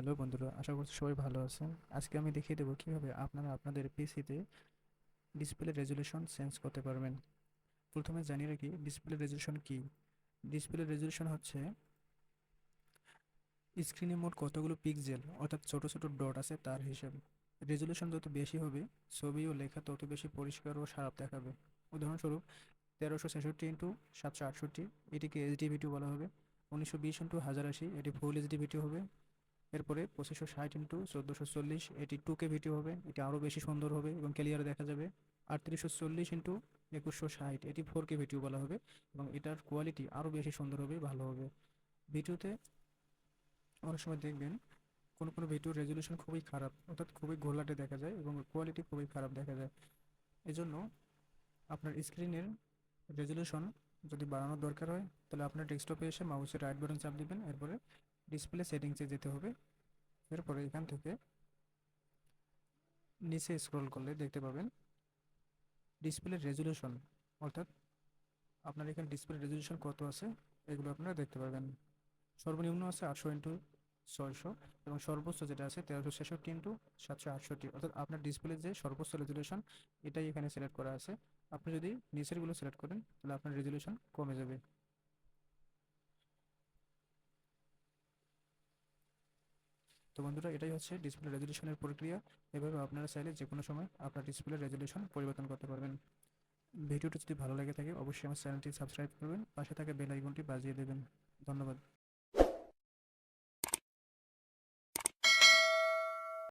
Hello বন্ধুরা, আশা করছি সবাই ভালো আছেন। আজকে আমি দেখিয়ে দেবো কিভাবে আপনারা আপনাদের পিসিতে ডিসপ্লে রেজুলেশন চেঞ্জ করতে পারবেন। প্রথমে জানিয়ে রাখি ডিসপ্লে রেজুলেশন কি। ডিসপ্লে রেজুলেশন হচ্ছে স্ক্রিনে মোট কতগুলো পিক্সেল অর্থাৎ ছোট ছোট ডট আছে তার হিসাব। রেজুলেশন যত বেশি হবে ছবি ও লেখা তত বেশি পরিষ্কার ও শার্প দেখাবে। উদাহরণস্বরূপ 1366 ইন্টু 768, এটিকে এইচডি বলা হবে। 1920 ইন্টু 1080, এটি ফুল এইচডি ভিডিও হবে। এরপরে 2560 ইন্টু 1440, এটি 2K ভিডিও হবে, এটি আরও বেশি সুন্দর হবে এবং ক্লিয়ার দেখা যাবে। 3840 ইন্টু 2160, এটি 4K ভিডিও বলা হবে এবং এটার কোয়ালিটি আরও বেশি সুন্দর হবে, ভালো হবে। ভিডিওতে অনেক সময় দেখবেন কোনো কোনো ভিডিওর রেজলিউশন খুবই খারাপ, অর্থাৎ খুবই ঘোলাটে দেখা যায় এবং কোয়ালিটি খুবই খারাপ দেখা যায়। এজন্য আপনার স্ক্রিনের রেজলিউশন যদি বাড়ানোর দরকার হয় তাহলে আপনার ডেস্কটপে এসে মাউসের রাইট বাটন চাপ দিবেন, এরপরে ডিসপ্লে সেটিংসে যেতে হবে। এরপরে এখান থেকে নিচে স্ক্রল করলে দেখতে পাবেন ডিসপ্লে রেজুলেশন, অর্থাৎ আপনার এখানে ডিসপ্লে রেজুলেশন কত আছে এগুলো আপনারা দেখতে পাবেন। সর্বনিম্ন আছে 800 ইন্টু 600 এবং সর্বোচ্চ যেটা আছে 1366 ইন্টু 768, অর্থাৎ আপনার ডিসপ্লে যে সর্বোচ্চ রেজুলেশন এটাই এখানে সিলেক্ট করা আছে। আপনি যদি নিচেরগুলো সিলেক্ট করেন তাহলে আপনার রেজুলেশন কমে যাবে। তো বন্ধুরা, এটাই হচ্ছে ডিসপ্লে রেজুলেশনের প্রক্রিয়া। এভাবে আপনারা চাইলে যে কোনো সময় আপনার ডিসপ্লে রেজুলেশন পরিবর্তন করতে পারবেন। ভিডিওটি যদি ভালো লেগে থাকে অবশ্যই আমার চ্যানেলটি সাবস্ক্রাইব করবেন, পাশে থাকা বেল আইকনটি বাজিয়ে দেবেন। ধন্যবাদ।